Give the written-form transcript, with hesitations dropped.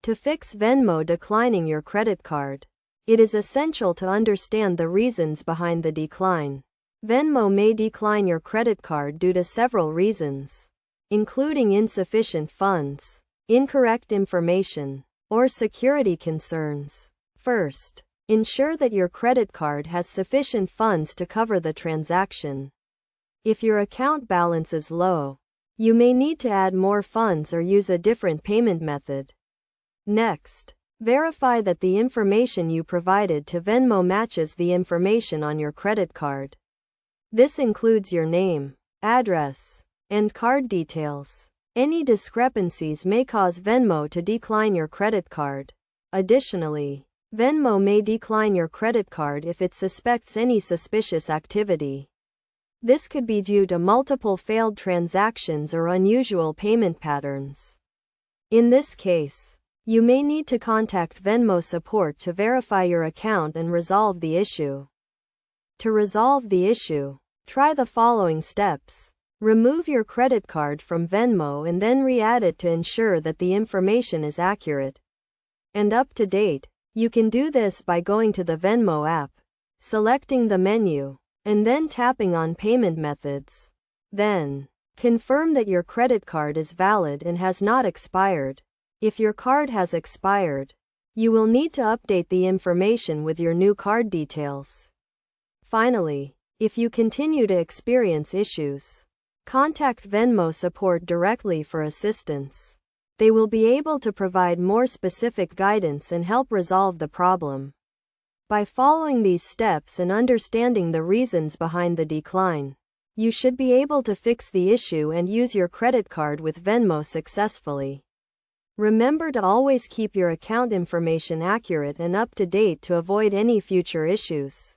To fix Venmo declining your credit card, it is essential to understand the reasons behind the decline. Venmo may decline your credit card due to several reasons, including insufficient funds, incorrect information, or security concerns. First, ensure that your credit card has sufficient funds to cover the transaction. If your account balance is low, you may need to add more funds or use a different payment method. Next, verify that the information you provided to Venmo matches the information on your credit card. This includes your name, address, and card details. Any discrepancies may cause Venmo to decline your credit card. Additionally, Venmo may decline your credit card if it suspects any suspicious activity. This could be due to multiple failed transactions or unusual payment patterns. In this case, you may need to contact Venmo support to verify your account and resolve the issue. To resolve the issue, try the following steps. Remove your credit card from Venmo and then re-add it to ensure that the information is accurate and up to date. You can do this by going to the Venmo app, selecting the menu, and then tapping on Payment Methods. Then, confirm that your credit card is valid and has not expired. If your card has expired, you will need to update the information with your new card details. Finally, if you continue to experience issues, contact Venmo support directly for assistance. They will be able to provide more specific guidance and help resolve the problem. By following these steps and understanding the reasons behind the decline, you should be able to fix the issue and use your credit card with Venmo successfully. Remember to always keep your account information accurate and up to date to avoid any future issues.